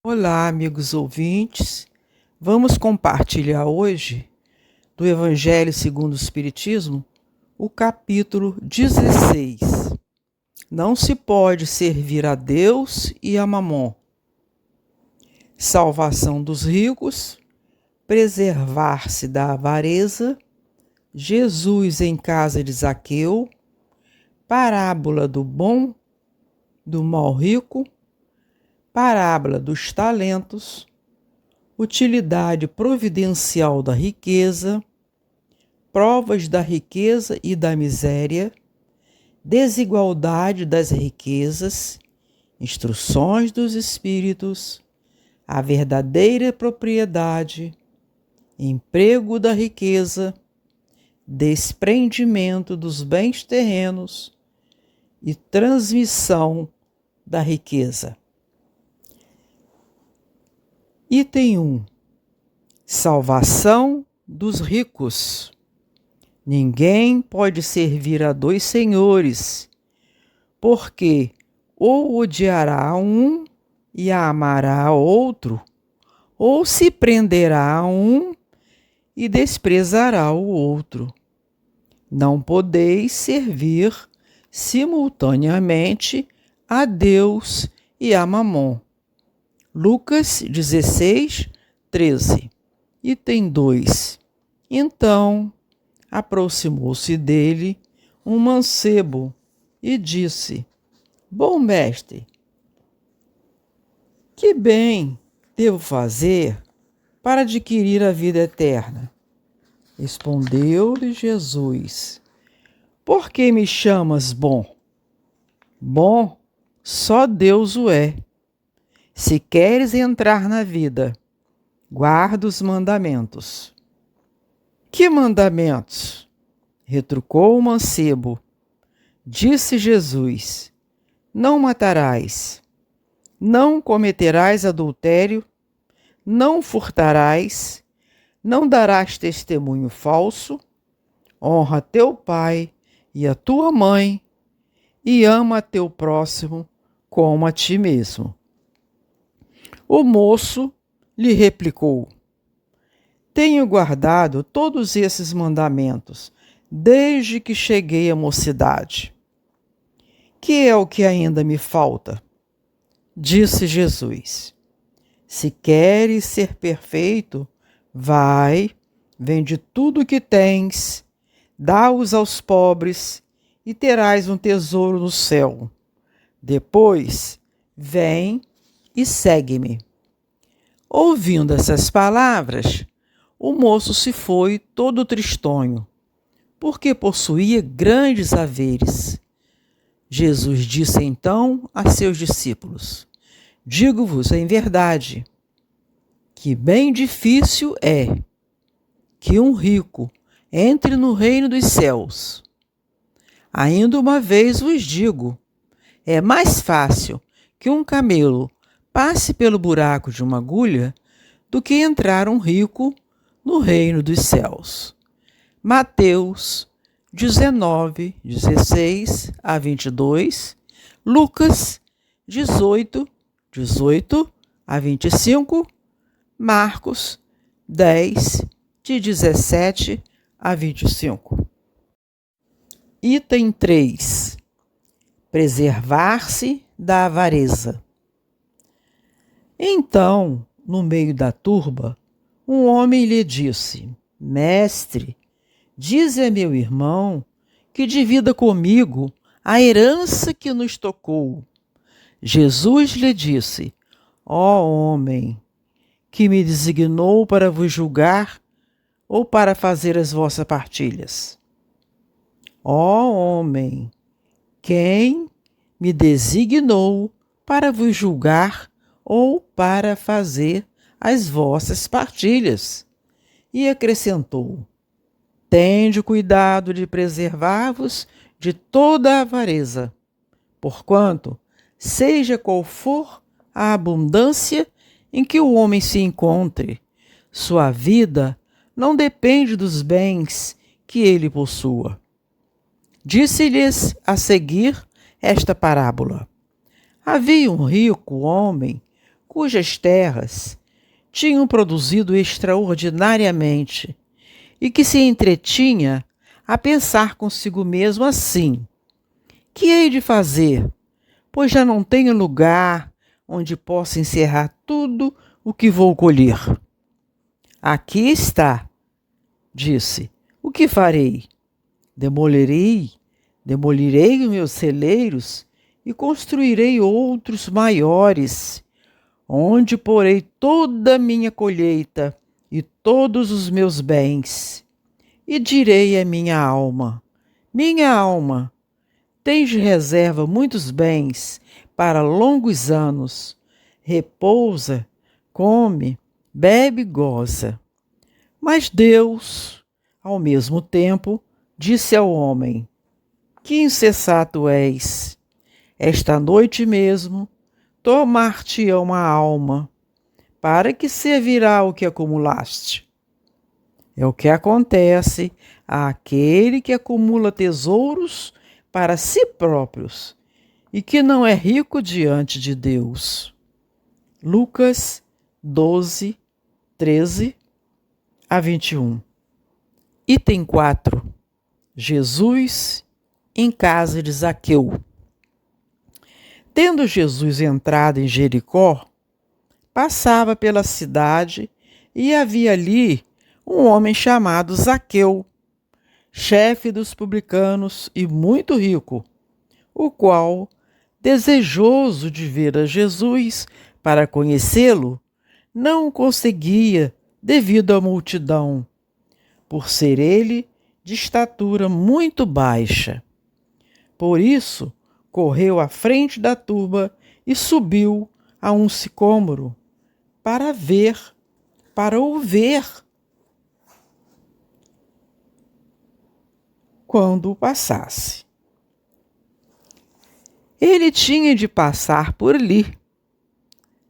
Olá, amigos ouvintes. Vamos compartilhar hoje do Evangelho segundo o Espiritismo, o capítulo 16. Não se pode servir a Deus e a Mamon. Salvação dos ricos, preservar-se da avareza, Jesus em casa de Zaqueu, parábola do bom, do mal rico, parábola dos talentos, utilidade providencial da riqueza, provas da riqueza e da miséria, desigualdade das riquezas, instruções dos espíritos, a verdadeira propriedade, emprego da riqueza, desprendimento dos bens terrenos e transmissão da riqueza. Item 1. Salvação dos ricos. Ninguém pode servir a dois senhores, porque ou odiará a um e amará a outro, ou se prenderá a um e desprezará o outro. Não podeis servir simultaneamente a Deus e a Mamon. Lucas 16, 13. Item 2. Então aproximou-se dele um mancebo e disse: Bom mestre, que bem devo fazer para adquirir a vida eterna? Respondeu-lhe Jesus: Por que me chamas bom? Bom, só Deus o é. Se queres entrar na vida, guarda os mandamentos. Que mandamentos? Retrucou o mancebo. Disse Jesus: Não matarás, não cometerás adultério, não furtarás, não darás testemunho falso, honra teu pai e a tua mãe, e ama teu próximo como a ti mesmo. O moço lhe replicou: Tenho guardado todos esses mandamentos, desde que cheguei à mocidade. Que é o que ainda me falta? Disse Jesus: Se queres ser perfeito, vai, vende tudo o que tens, dá-os aos pobres e terás um tesouro no céu. Depois, vem e segue-me. Ouvindo essas palavras, o moço se foi todo tristonho, porque possuía grandes haveres. Jesus disse então a seus discípulos: Digo-vos em verdade, que bem difícil é que um rico entre no reino dos céus. Ainda uma vez vos digo, é mais fácil que um camelo passe pelo buraco de uma agulha do que entrar um rico no reino dos céus. Mateus 19, 16 a 22, Lucas 18, 18 a 25, Marcos 10, de 17 a 25. Item 3. Preservar-se da avareza. Então, no meio da turba, um homem lhe disse: Mestre, dize a meu irmão que divida comigo a herança que nos tocou. Jesus lhe disse: Ó homem, que me designou para vos julgar ou para fazer as vossas partilhas? Ó homem, quem me designou para vos julgar ou para fazer as vossas partilhas? E acrescentou: Tende cuidado de preservar-vos de toda a avareza, porquanto, seja qual for a abundância em que o homem se encontre, sua vida não depende dos bens que ele possua. Disse-lhes a seguir esta parábola: Havia um rico homem cujas terras tinham produzido extraordinariamente, e que se entretinha a pensar consigo mesmo assim: que hei de fazer, pois já não tenho lugar onde possa encerrar tudo o que vou colher? Aqui está, disse, o que farei? Demolirei os meus celeiros e construirei outros maiores, onde porei toda a minha colheita e todos os meus bens. E direi à minha alma: minha alma, tens de reserva muitos bens para longos anos. Repousa, come, bebe e goza. Mas Deus, ao mesmo tempo, disse ao homem: que insensato és! Esta noite mesmo tomar-te-ão uma alma. Para que servirá o que acumulaste? É o que acontece àquele que acumula tesouros para si próprios e que não é rico diante de Deus. Lucas 12, 13 a 21. Item 4. Jesus em casa de Zaqueu. Tendo Jesus entrado em Jericó, passava pela cidade e havia ali um homem chamado Zaqueu, chefe dos publicanos e muito rico, o qual, desejoso de ver a Jesus para conhecê-lo, não conseguia devido à multidão, por ser ele de estatura muito baixa. Por isso, correu à frente da turba e subiu a um sicômoro para o ver quando passasse. Ele tinha de passar por ali.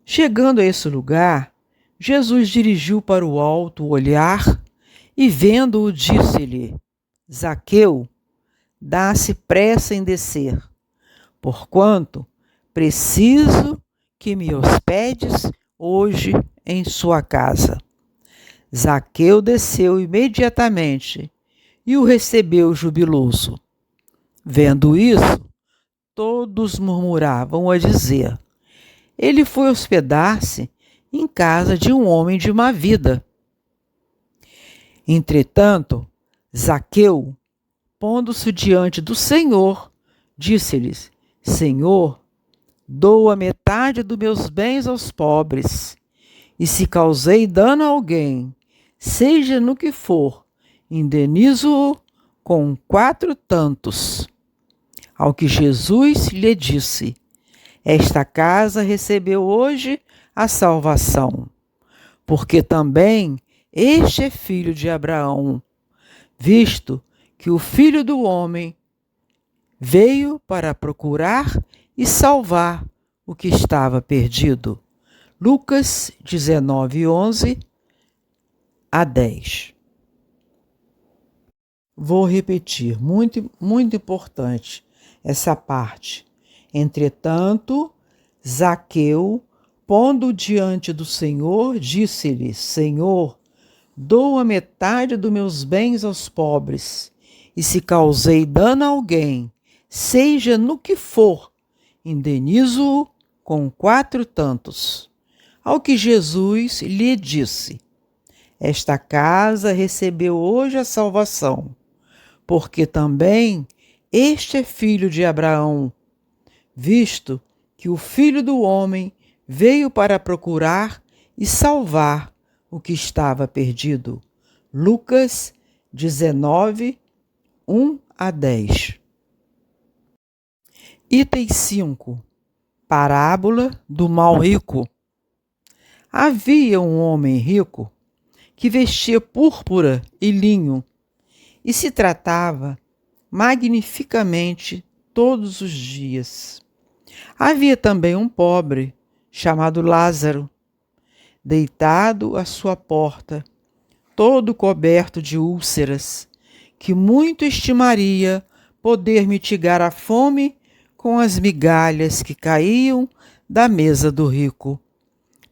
Chegando a esse lugar, Jesus dirigiu para o alto o olhar e, vendo-o, disse-lhe: Zaqueu, dá-se pressa em descer, porquanto preciso que me hospedes hoje em sua casa. Zaqueu desceu imediatamente e o recebeu jubiloso. Vendo isso, todos murmuravam a dizer: ele foi hospedar-se em casa de um homem de má vida. Entretanto, Zaqueu, pondo-se diante do Senhor, disse-lhes: Senhor, dou a metade dos meus bens aos pobres, e se causei dano a alguém, seja no que for, indenizo-o com 4 tantos. Ao que Jesus lhe disse: esta casa recebeu hoje a salvação, porque também este é filho de Abraão, visto que o Filho do Homem veio para procurar e salvar o que estava perdido. Lucas 19, 11 a 10. Vou repetir, muito importante essa parte. Entretanto, Zaqueu, pondo diante do Senhor, disse-lhe: Senhor, dou a metade dos meus bens aos pobres, e se causei dano a alguém, seja no que for, indenizo-o com 4 tantos. Ao que Jesus lhe disse: esta casa recebeu hoje a salvação, porque também este é filho de Abraão, visto que o Filho do Homem veio para procurar e salvar o que estava perdido. Lucas 19, 1 a 10. Item 5. Parábola do mal rico. Havia um homem rico que vestia púrpura e linho e se tratava magnificamente todos os dias. Havia também um pobre, chamado Lázaro, deitado à sua porta, todo coberto de úlceras, que muito estimaria poder mitigar a fome com as migalhas que caíam da mesa do rico.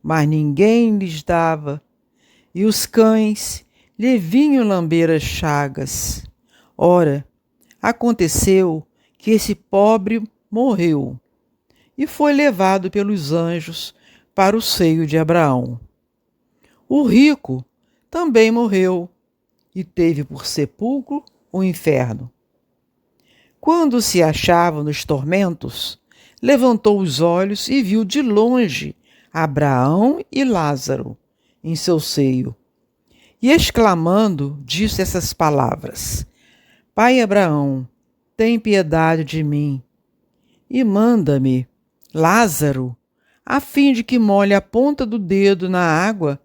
mas ninguém lhes dava, e os cães lhe vinham lamber as chagas. Ora, aconteceu que esse pobre morreu e foi levado pelos anjos para o seio de Abraão. O rico também morreu e teve por sepulcro o inferno. Quando se achava nos tormentos, levantou os olhos e viu de longe Abraão e Lázaro em seu seio. E exclamando, disse essas palavras: Pai Abraão, tem piedade de mim e manda-me Lázaro, a fim de que molhe a ponta do dedo na água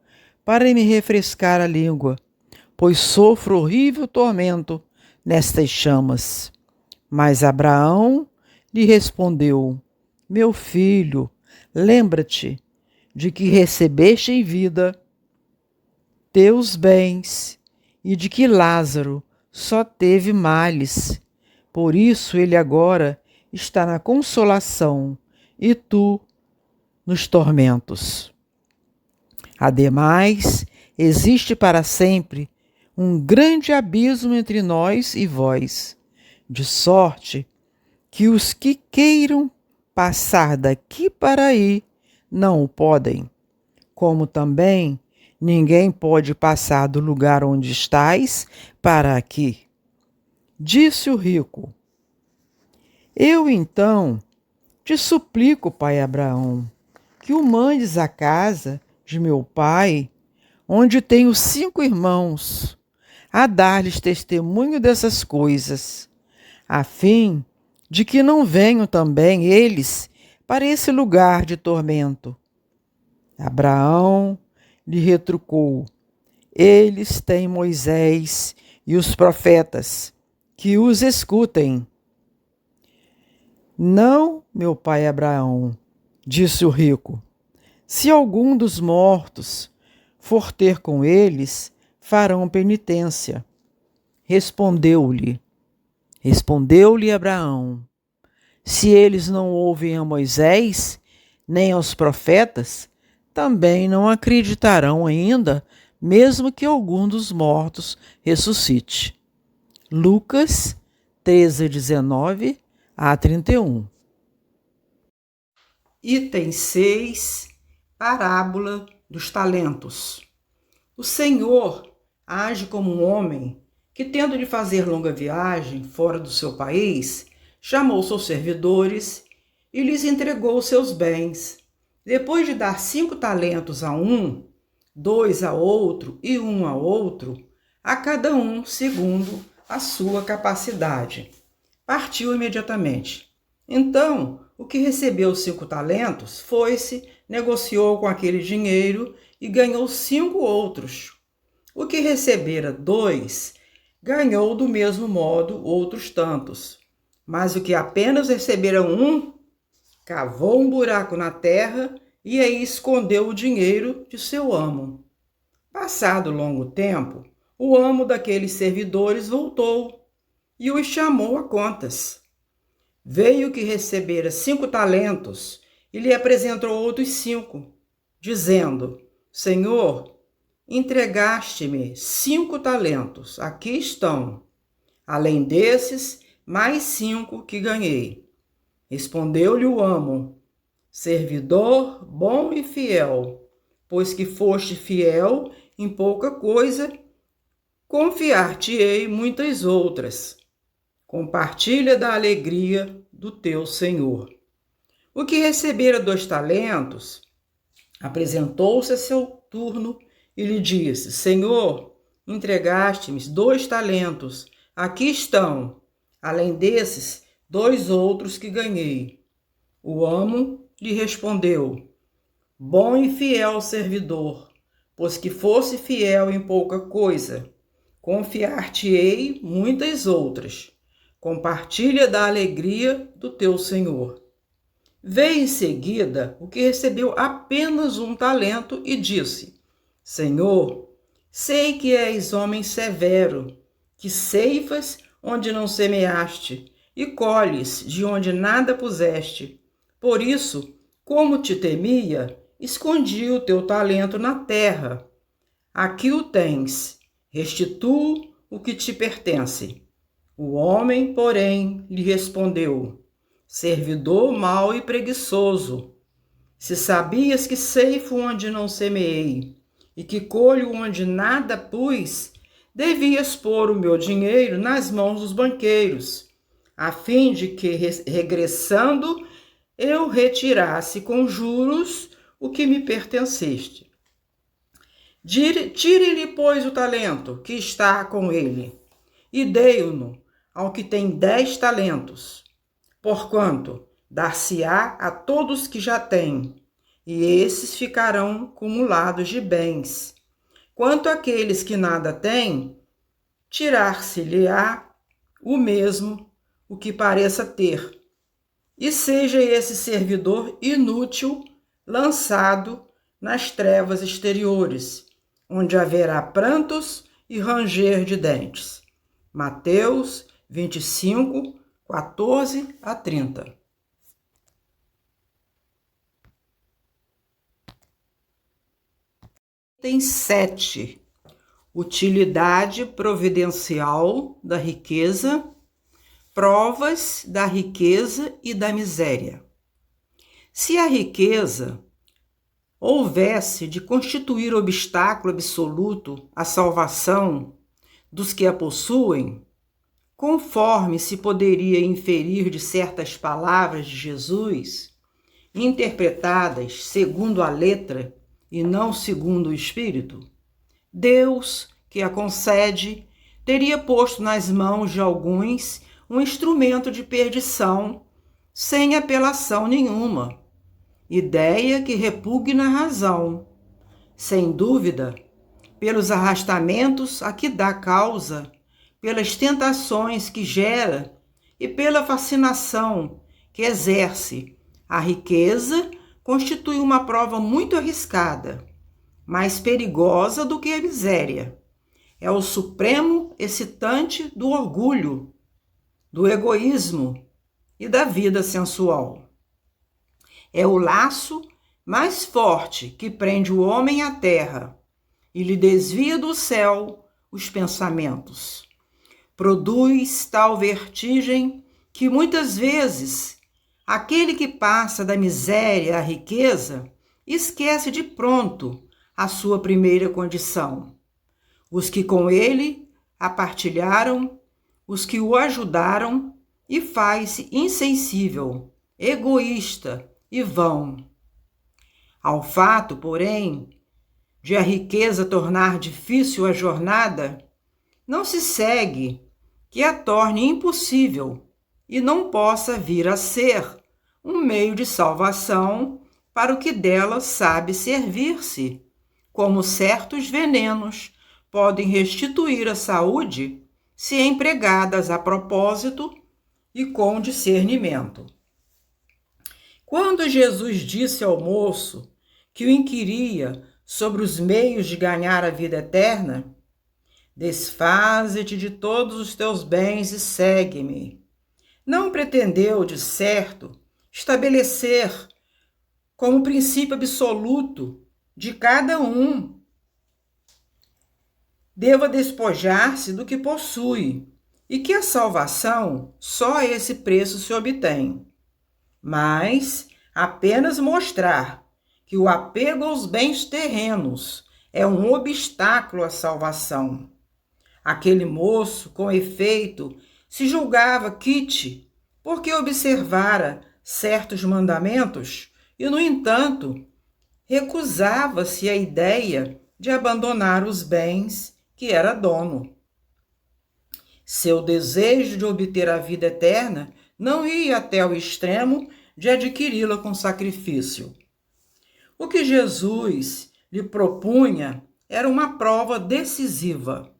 para me refrescar a língua, pois sofro horrível tormento nestas chamas. Mas Abraão lhe respondeu: Meu filho, lembra-te de que recebeste em vida teus bens e de que Lázaro só teve males. Por isso ele agora está na consolação e tu nos tormentos. Ademais, existe para sempre um grande abismo entre nós e vós, de sorte que os que queiram passar daqui para aí não o podem, como também ninguém pode passar do lugar onde estais para aqui. Disse o rico: Eu então te suplico, pai Abraão, que o mandes à casa de meu pai, onde tenho 5 irmãos, a dar-lhes testemunho dessas coisas, a fim de que não venham também eles para esse lugar de tormento. Abraão lhe retrucou: Eles têm Moisés e os profetas, que os escutem. Não, meu pai Abraão, disse o rico, se algum dos mortos for ter com eles, farão penitência. Respondeu-lhe Abraão: Se eles não ouvem a Moisés, nem aos profetas, também não acreditarão ainda, mesmo que algum dos mortos ressuscite. Lucas 13:19 a 31. Item 6. Parábola dos talentos. O Senhor age como um homem que, tendo de fazer longa viagem fora do seu país, chamou seus servidores e lhes entregou seus bens. Depois de dar 5 talentos a um, 2 a outro e 1 a outro, a cada um segundo a sua capacidade, partiu imediatamente. Então, o que recebeu 5 talentos foi-se, negociou com aquele dinheiro e ganhou 5 outros. O que recebera 2, ganhou do mesmo modo outros tantos. Mas o que apenas recebera 1, cavou um buraco na terra e aí escondeu o dinheiro de seu amo. Passado longo tempo, o amo daqueles servidores voltou e os chamou a contas. Veio o que recebera 5 talentos e lhe apresentou outros 5, dizendo: Senhor, entregaste-me 5 talentos, aqui estão. Além desses, mais 5 que ganhei. Respondeu-lhe o amo: Servidor bom e fiel, pois que foste fiel em pouca coisa, confiar-te-ei muitas outras. Compartilha da alegria do teu Senhor. O que recebera 2 talentos, apresentou-se a seu turno e lhe disse: Senhor, entregaste-me 2 talentos, aqui estão. Além desses, 2 outros que ganhei. O amo lhe respondeu: Bom e fiel servidor, pois que fosse fiel em pouca coisa, confiar-te-ei muitas outras. Compartilha da alegria do teu Senhor. Veio em seguida o que recebeu apenas 1 talento e disse: Senhor, sei que és homem severo, que ceifas onde não semeaste e colhes de onde nada puseste. Por isso, como te temia, escondi o teu talento na terra. Aqui o tens, restitua o que te pertence. O homem, porém, lhe respondeu: servidor mau e preguiçoso, se sabias que ceifo onde não semeei e que colho onde nada pus, devias pôr o meu dinheiro nas mãos dos banqueiros, a fim de que, regressando, eu retirasse com juros o que me pertenceste. Tire-lhe, pois, o talento que está com ele, e dei-o ao que tem 10 talentos. Porquanto dar-se-á a todos que já têm, e esses ficarão cumulados de bens. Quanto àqueles que nada têm, tirar-se-lhe-á o mesmo o que pareça ter, e seja esse servidor inútil lançado nas trevas exteriores, onde haverá prantos e ranger de dentes. Mateus 25, 14 a 30. Item 7. Utilidade providencial da riqueza, provas da riqueza e da miséria. Se a riqueza houvesse de constituir obstáculo absoluto à salvação dos que a possuem, conforme se poderia inferir de certas palavras de Jesus, interpretadas segundo a letra e não segundo o Espírito, Deus, que a concede, teria posto nas mãos de alguns um instrumento de perdição, sem apelação nenhuma, ideia que repugna a razão. Sem dúvida, pelos arrastamentos a que dá causa, pelas tentações que gera e pela fascinação que exerce, a riqueza constitui uma prova muito arriscada, mais perigosa do que a miséria. É o supremo excitante do orgulho, do egoísmo e da vida sensual. É o laço mais forte que prende o homem à terra e lhe desvia do céu os pensamentos. Produz tal vertigem que muitas vezes aquele que passa da miséria à riqueza esquece de pronto a sua primeira condição. Os que com ele a partilharam, os que o ajudaram, e faz-se insensível, egoísta e vão. Ao fato, porém, de a riqueza tornar difícil a jornada, não se segue que a torne impossível e não possa vir a ser um meio de salvação para o que dela sabe servir-se, como certos venenos podem restituir a saúde se empregadas a propósito e com discernimento. Quando Jesus disse ao moço que o inquiria sobre os meios de ganhar a vida eterna, desfaze-te de todos os teus bens e segue-me, não pretendeu, de certo, estabelecer como princípio absoluto de cada um deva despojar-se do que possui e que a salvação só a esse preço se obtém, mas apenas mostrar que o apego aos bens terrenos é um obstáculo à salvação. Aquele moço, com efeito, se julgava quite porque observara certos mandamentos e, no entanto, recusava-se à ideia de abandonar os bens que era dono. Seu desejo de obter a vida eterna não ia até o extremo de adquiri-la com sacrifício. O que Jesus lhe propunha era uma prova decisiva,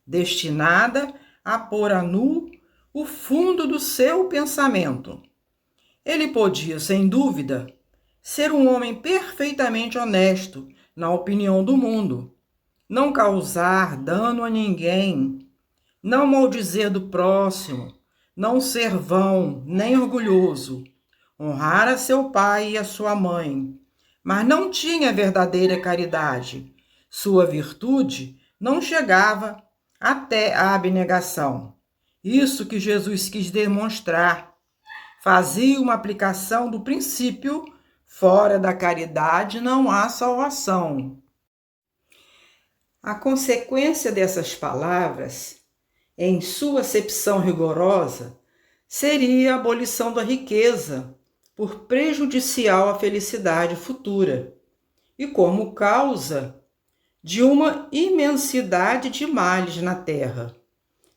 destinada a pôr a nu o fundo do seu pensamento. Ele podia, sem dúvida, ser um homem perfeitamente honesto na opinião do mundo, não causar dano a ninguém, não maldizer do próximo, não ser vão nem orgulhoso, honrar a seu pai e a sua mãe, mas não tinha verdadeira caridade. Sua virtude não chegava até a abnegação. Isso que Jesus quis demonstrar. Fazia uma aplicação do princípio: fora da caridade não há salvação. A consequência dessas palavras, em sua acepção rigorosa, seria a abolição da riqueza, por prejudicial à felicidade futura, e como causa de uma imensidade de males na terra.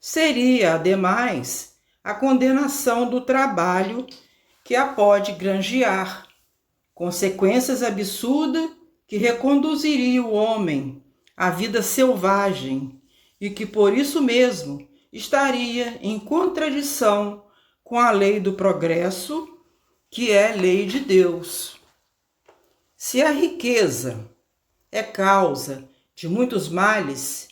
Seria, ademais, a condenação do trabalho que a pode granjear, consequências absurdas que reconduziria o homem à vida selvagem e que, por isso mesmo, estaria em contradição com a lei do progresso, que é lei de Deus. Se a riqueza é causa de muitos males,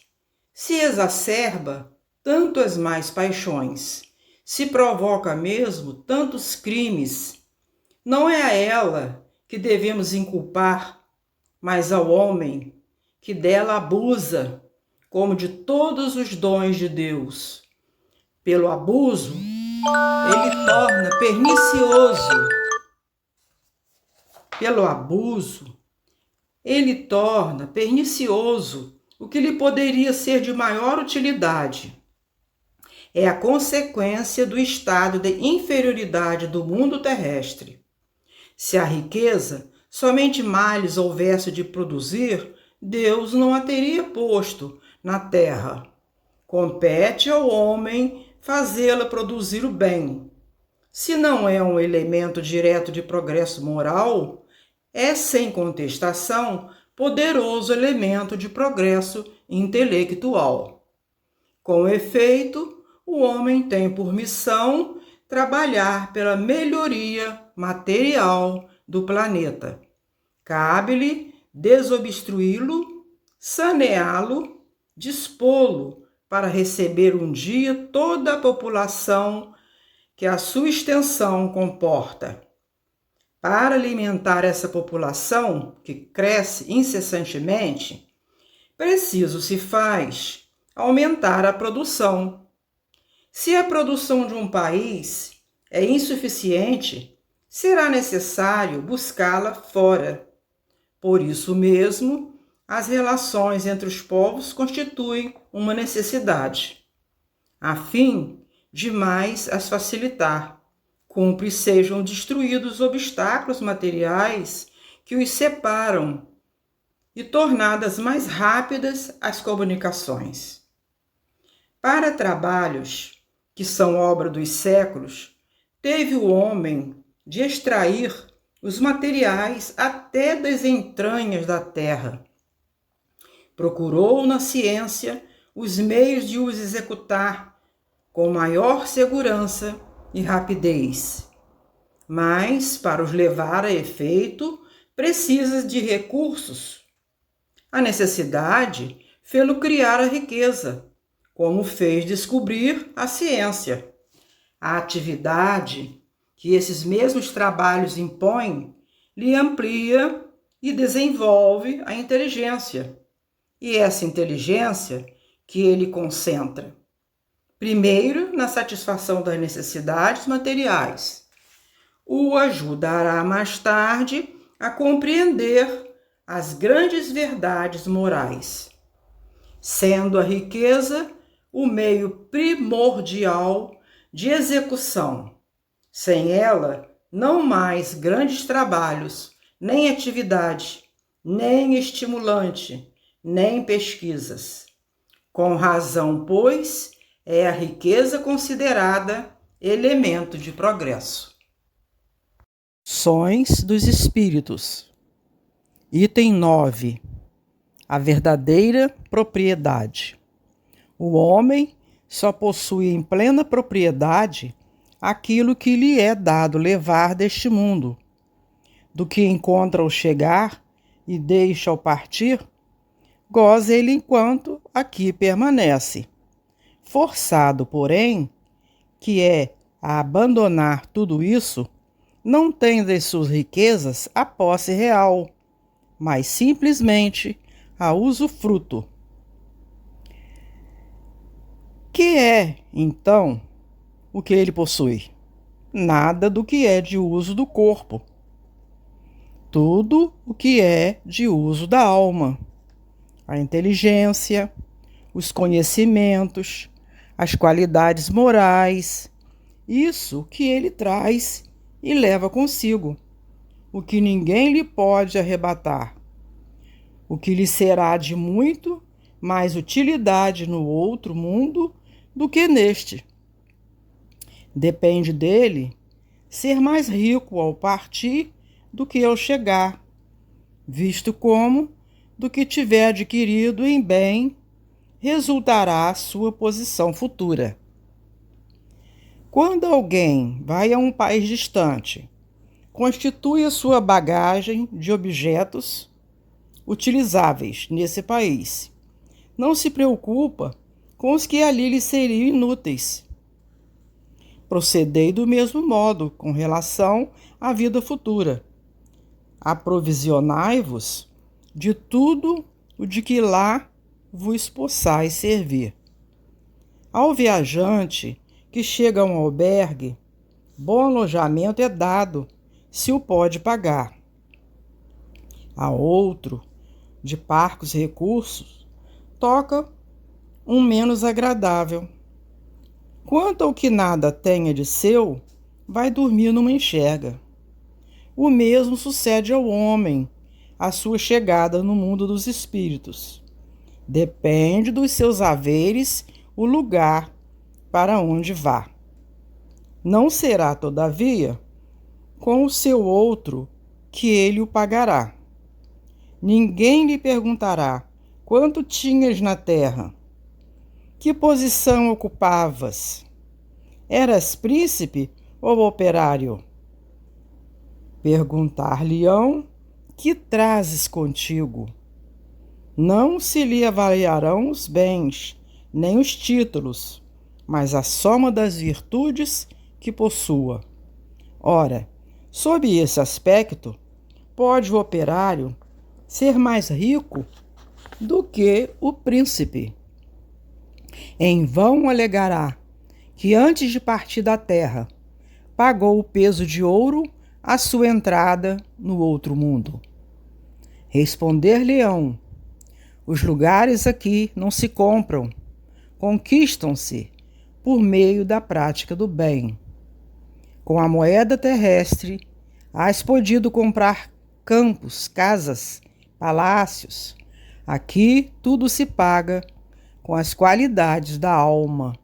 se exacerba tanto as más paixões, se provoca mesmo tantos crimes, não é a ela que devemos inculpar, mas ao homem que dela abusa, como de todos os dons de Deus. Pelo abuso, ele torna pernicioso. Pelo abuso, ele torna pernicioso o que lhe poderia ser de maior utilidade. É a consequência do estado de inferioridade do mundo terrestre. Se a riqueza somente males houvesse de produzir, Deus não a teria posto na terra. Compete ao homem fazê-la produzir o bem. Se não é um elemento direto de progresso moral, é, sem contestação, poderoso elemento de progresso intelectual. Com efeito, o homem tem por missão trabalhar pela melhoria material do planeta. Cabe-lhe desobstruí-lo, saneá-lo, dispô-lo para receber um dia toda a população que a sua extensão comporta. Para alimentar essa população, que cresce incessantemente, preciso se faz aumentar a produção. Se a produção de um país é insuficiente, será necessário buscá-la fora. Por isso mesmo, as relações entre os povos constituem uma necessidade. A fim de mais as facilitar, cumpre sejam destruídos os obstáculos materiais que os separam e tornadas mais rápidas as comunicações. Para trabalhos que são obra dos séculos, teve o homem de extrair os materiais até das entranhas da terra. Procurou na ciência os meios de os executar com maior segurança e rapidez. Mas, para os levar a efeito, precisa de recursos. A necessidade fê-lo criar a riqueza, como fez descobrir a ciência. A atividade que esses mesmos trabalhos impõem lhe amplia e desenvolve a inteligência. E essa inteligência que ele concentra, primeiro, na satisfação das necessidades materiais, o ajudará mais tarde a compreender as grandes verdades morais, sendo a riqueza o meio primordial de execução. Sem ela, não mais grandes trabalhos, nem atividade, nem estimulante, nem pesquisas. Com razão, pois, é a riqueza considerada elemento de progresso. Sons dos Espíritos. Item 9. A verdadeira propriedade. O homem só possui em plena propriedade aquilo que lhe é dado levar deste mundo. Do que encontra ao chegar e deixa ao partir, goza ele enquanto aqui permanece. Forçado, porém, que é a abandonar tudo isso, não tem das suas riquezas a posse real, mas simplesmente a usufruto. Que é, então, o que ele possui? Nada do que é de uso do corpo. Tudo o que é de uso da alma. A inteligência, os conhecimentos, as qualidades morais, isso que ele traz e leva consigo, o que ninguém lhe pode arrebatar, o que lhe será de muito mais utilidade no outro mundo do que neste. Depende dele ser mais rico ao partir do que ao chegar, visto como, do que tiver adquirido em bem, resultará a sua posição futura. Quando alguém vai a um país distante, constitui a sua bagagem de objetos utilizáveis nesse país. Não se preocupa com os que ali lhe seriam inúteis. Procedei do mesmo modo com relação à vida futura. Aprovisionai-vos de tudo o de que lá vos possais servir. Ao viajante que chega a um albergue, bom alojamento é dado, se o pode pagar. A outro, de parcos recursos, toca um menos agradável. Quanto ao que nada tenha de seu, vai dormir numa enxerga. O mesmo sucede ao homem, a sua chegada no mundo dos espíritos. Depende dos seus haveres o lugar para onde vá. Não será, todavia, com o seu outro que ele o pagará. Ninguém lhe perguntará quanto tinhas na terra, que posição ocupavas, eras príncipe ou operário? Perguntar-lhe-ão que trazes contigo. Não se lhe avaliarão os bens, nem os títulos, mas a soma das virtudes que possua. Ora, sob esse aspecto, pode o operário ser mais rico do que o príncipe. Em vão alegará que antes de partir da terra, pagou o peso de ouro à sua entrada no outro mundo. Responder-lhe-ão: os lugares aqui não se compram, conquistam-se por meio da prática do bem. Com a moeda terrestre, has podido comprar campos, casas, palácios. Aqui tudo se paga com as qualidades da alma.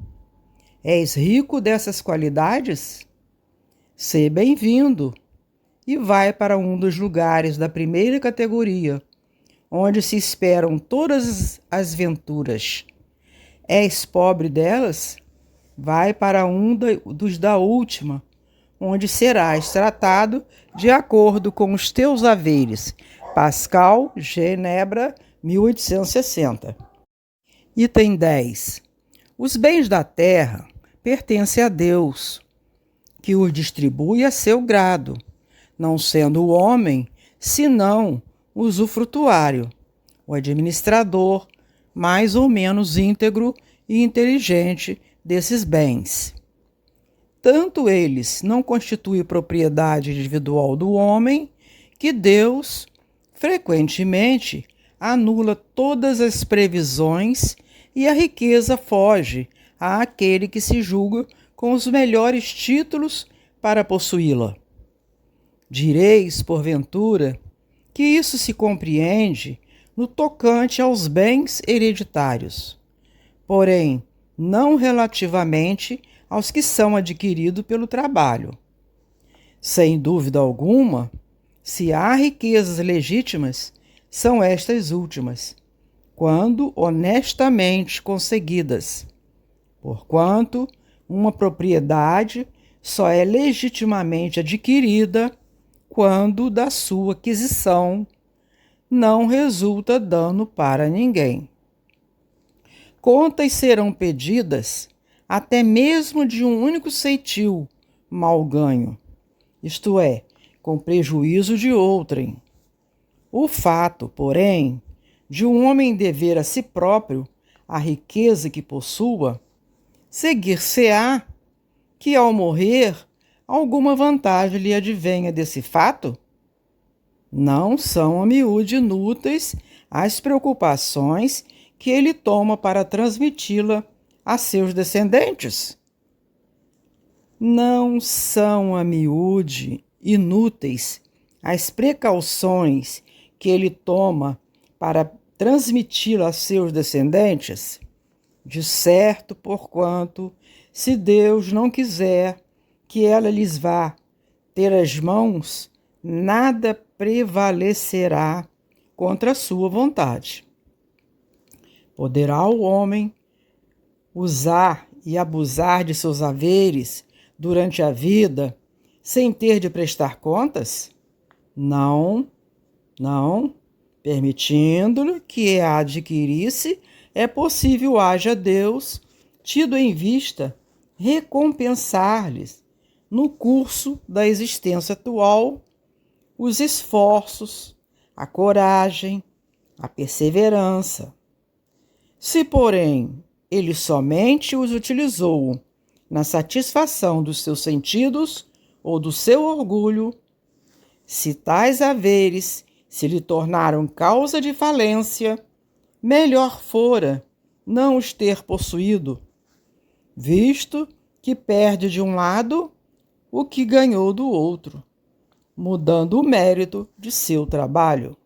És rico dessas qualidades? Sê bem-vindo e vai para um dos lugares da primeira categoria, onde se esperam todas as venturas. És pobre delas? Vai para um dos da última, onde serás tratado de acordo com os teus haveres. Pascal, Genebra, 1860. Item 10. Os bens da terra pertencem a Deus, que os distribui a seu grado, não sendo o homem, senão o usufrutuário, o administrador, mais ou menos íntegro e inteligente desses bens. Tanto eles não constituem propriedade individual do homem, que Deus, frequentemente, anula todas as previsões e a riqueza foge àquele que se julga com os melhores títulos para possuí-la. Direis, porventura, que isso se compreende no tocante aos bens hereditários, porém não relativamente aos que são adquiridos pelo trabalho. Sem dúvida alguma, se há riquezas legítimas, são estas últimas, quando honestamente conseguidas, porquanto uma propriedade só é legitimamente adquirida quando da sua aquisição não resulta dano para ninguém. Contas serão pedidas até mesmo de um único ceitil mal ganho, isto é, com prejuízo de outrem. O fato, porém, de um homem dever a si próprio a riqueza que possua, seguir-se-á que, ao morrer, alguma vantagem lhe advenha desse fato? Não são a miúde inúteis as preocupações que ele toma para transmiti-la a seus descendentes? Não são a miúde inúteis as precauções que ele toma para transmiti-la a seus descendentes? De certo, porquanto, se Deus não quiser que ela lhes vá ter as mãos, nada prevalecerá contra a sua vontade. Poderá o homem usar e abusar de seus haveres durante a vida sem ter de prestar contas? Não. Permitindo-lhe que a adquirisse, é possível haja Deus tido em vista recompensar-lhes, no curso da existência atual, os esforços, a coragem, a perseverança. Se, porém, ele somente os utilizou na satisfação dos seus sentidos ou do seu orgulho, se tais haveres se lhe tornaram causa de falência, melhor fora não os ter possuído, visto que perde de um lado o que ganhou do outro, mudando o mérito de seu trabalho.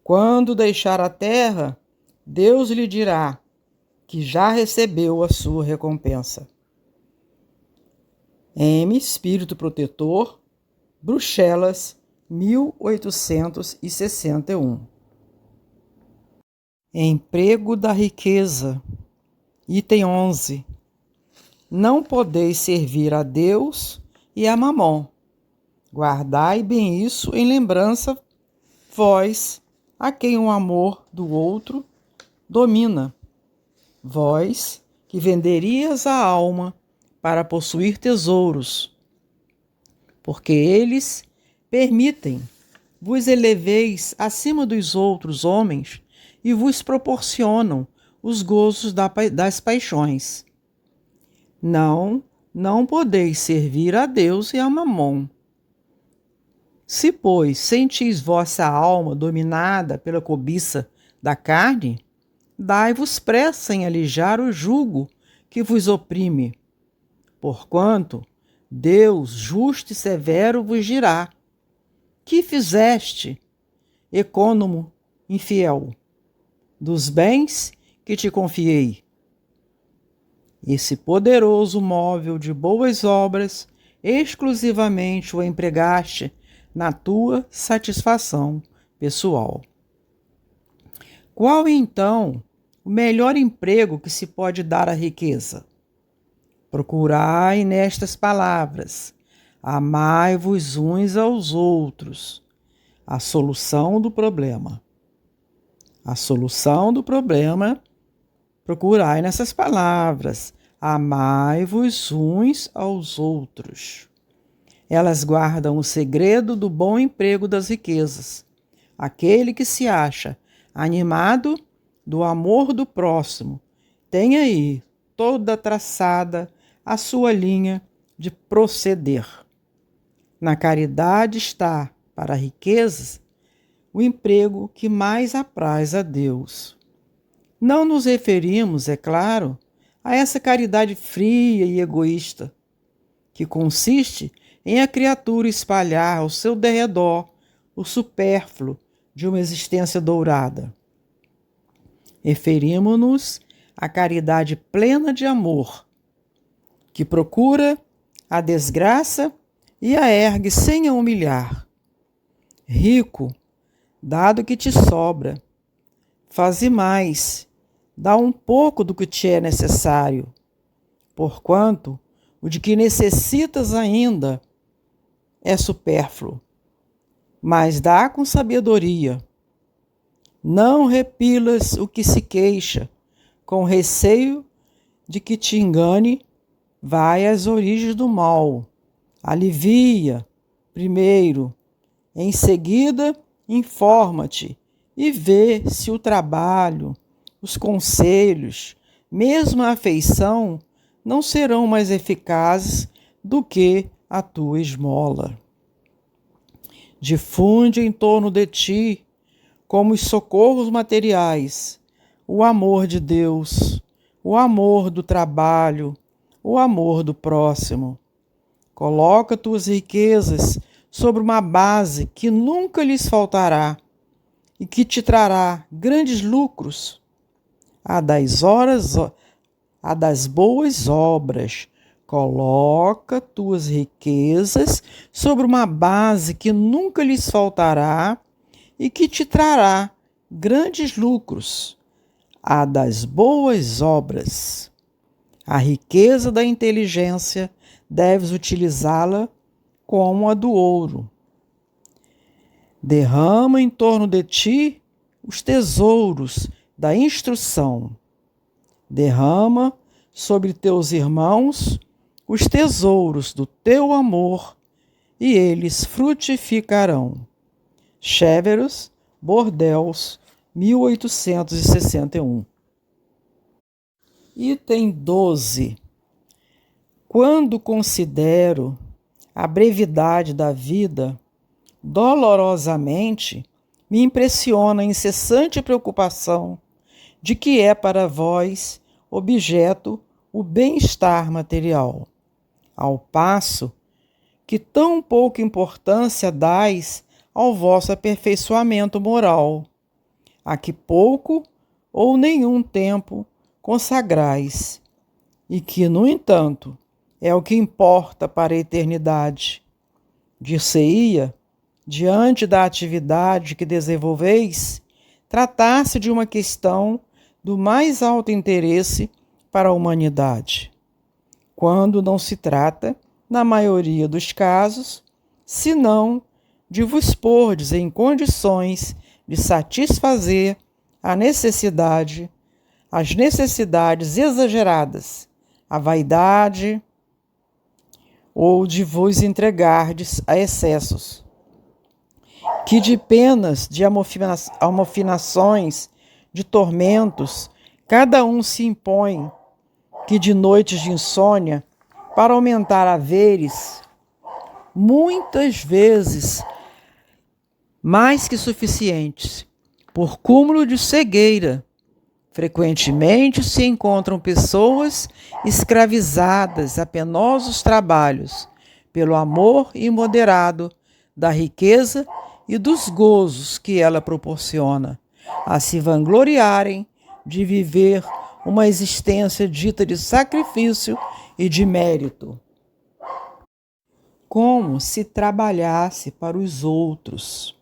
Quando deixar a terra, Deus lhe dirá que já recebeu a sua recompensa. M. Espírito Protetor, Bruxelas, 1861. Emprego da riqueza. Item 11. Não podeis servir a Deus e a Mamon. Guardai bem isso em lembrança, vós, a quem o amor do outro domina. Vós, que venderias a alma para possuir tesouros, porque eles permitem, vos eleveis acima dos outros homens e vos proporcionam os gozos das paixões. Não podeis servir a Deus e a Mamon. Se, pois, sentis vossa alma dominada pela cobiça da carne, dai-vos pressa em alijar o jugo que vos oprime, porquanto Deus justo e severo vos dirá: que fizeste, ecônomo infiel, dos bens que te confiei? Esse poderoso móvel de boas obras exclusivamente o empregaste na tua satisfação pessoal. Qual, então, o melhor emprego que se pode dar à riqueza? Procurai nestas palavras: amai-vos uns aos outros. A solução do problema. A solução do problema, procurai nessas palavras: amai-vos uns aos outros. Elas guardam o segredo do bom emprego das riquezas. Aquele que se acha animado do amor do próximo tem aí toda traçada a sua linha de proceder. Na caridade está, para riquezas, o emprego que mais apraz a Deus. Não nos referimos, é claro, a essa caridade fria e egoísta, que consiste em a criatura espalhar ao seu derredor o supérfluo de uma existência dourada. Referimos-nos à caridade plena de amor, que procura a desgraça e a ergue sem a humilhar. Rico, dado que te sobra, faze mais, dá um pouco do que te é necessário, porquanto o de que necessitas ainda é supérfluo, mas dá com sabedoria. Não repilas o que se queixa, com receio de que te engane, vai às origens do mal. Alivia, primeiro, em seguida informa-te e vê se o trabalho, os conselhos, mesmo a afeição, não serão mais eficazes do que a tua esmola. Difunde em torno de ti, como os socorros materiais, o amor de Deus, o amor do trabalho, o amor do próximo. Coloca tuas riquezas sobre uma base que nunca lhes faltará e que te trará grandes lucros. A das boas obras. Coloca tuas riquezas sobre uma base que nunca lhes faltará e que te trará grandes lucros. A das boas obras. A riqueza da inteligência deves utilizá-la como a do ouro. Derrama em torno de ti os tesouros da instrução. Derrama sobre teus irmãos os tesouros do teu amor, e eles frutificarão. Chéveros, Bordeaux, 1861. Item 12. Quando considero a brevidade da vida, dolorosamente me impressiona a incessante preocupação de que é para vós objeto o bem-estar material, ao passo que tão pouca importância dais ao vosso aperfeiçoamento moral, a que pouco ou nenhum tempo consagrais, e que, no entanto, é o que importa para a eternidade. Dir-se-ia, diante da atividade que desenvolveis, tratar-se de uma questão do mais alto interesse para a humanidade, quando não se trata, na maioria dos casos, senão de vos pordes em condições de satisfazer as necessidades exageradas, a vaidade, ou de vos entregardes a excessos, que de penas, de amofinações, de tormentos, cada um se impõe, que de noites de insônia, para aumentar haveres, muitas vezes mais que suficientes, por cúmulo de cegueira. Frequentemente se encontram pessoas escravizadas a penosos trabalhos, pelo amor imoderado da riqueza e dos gozos que ela proporciona, a se vangloriarem de viver uma existência dita de sacrifício e de mérito, como se trabalhasse para os outros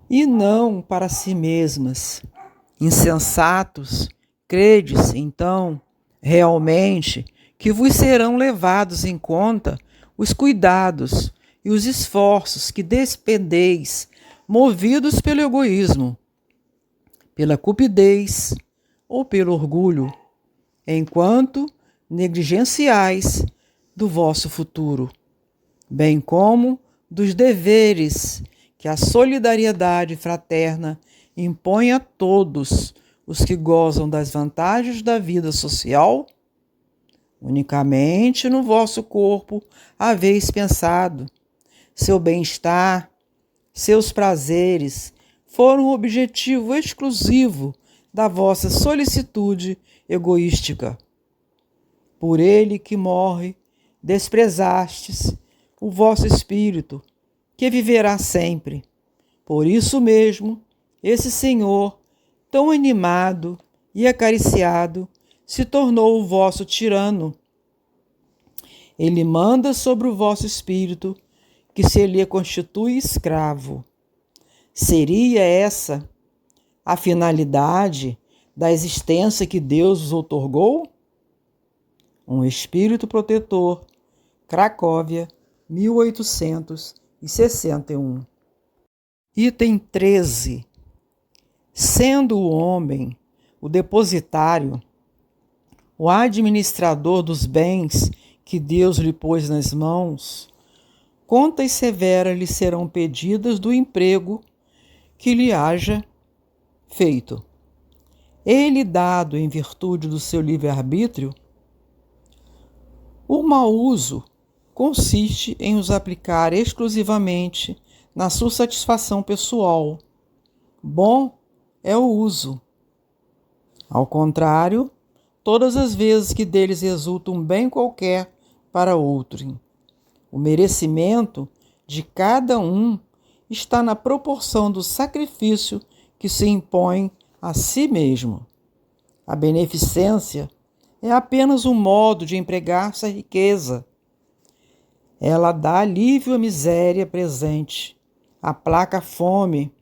e não para si mesmas. Insensatos, credes, então, realmente, que vos serão levados em conta os cuidados e os esforços que despendeis, movidos pelo egoísmo, pela cupidez ou pelo orgulho, enquanto negligenciais do vosso futuro, bem como dos deveres que a solidariedade fraterna impõe a todos os que gozam das vantagens da vida social. Unicamente no vosso corpo haveis pensado. Seu bem-estar, seus prazeres foram o objetivo exclusivo da vossa solicitude egoística. Por ele que morre, desprezastes o vosso espírito, que viverá sempre. Por isso mesmo, esse Senhor, tão animado e acariciado, se tornou o vosso tirano. Ele manda sobre o vosso espírito, que se lhe constitui escravo. Seria essa a finalidade da existência que Deus vos outorgou? Um espírito protetor, Cracóvia, 1861. Item 13. Sendo o homem o depositário, o administrador dos bens que Deus lhe pôs nas mãos, contas severas lhe serão pedidas do emprego que lhe haja feito. Ele dado em virtude do seu livre-arbítrio. O mau uso consiste em os aplicar exclusivamente na sua satisfação pessoal. Bom é o uso. Ao contrário, todas as vezes que deles resulta um bem qualquer para outro, o merecimento de cada um está na proporção do sacrifício que se impõe a si mesmo. A beneficência é apenas um modo de empregar-se a riqueza. Ela dá alívio à miséria presente, aplaca a fome,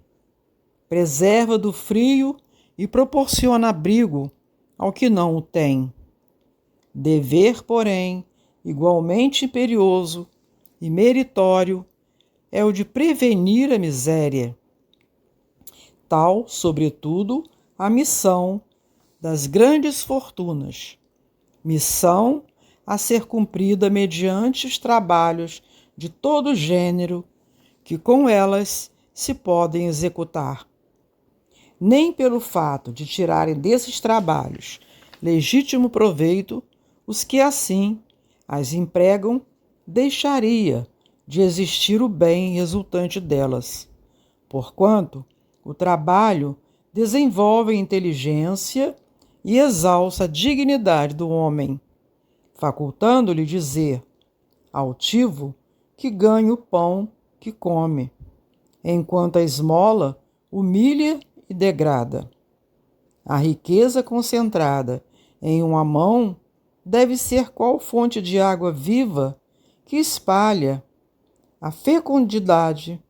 preserva do frio e proporciona abrigo ao que não o tem. Dever, porém, igualmente imperioso e meritório é o de prevenir a miséria. Tal, sobretudo, a missão das grandes fortunas, missão a ser cumprida mediante os trabalhos de todo gênero que com elas se podem executar. Nem pelo fato de tirarem desses trabalhos legítimo proveito, os que assim as empregam, deixaria de existir o bem resultante delas, porquanto o trabalho desenvolve a inteligência e exalça a dignidade do homem, facultando-lhe dizer, altivo, que ganha o pão que come, enquanto a esmola humilha e degrada. A riqueza concentrada em uma mão deve ser qual fonte de água viva que espalha a fecundidade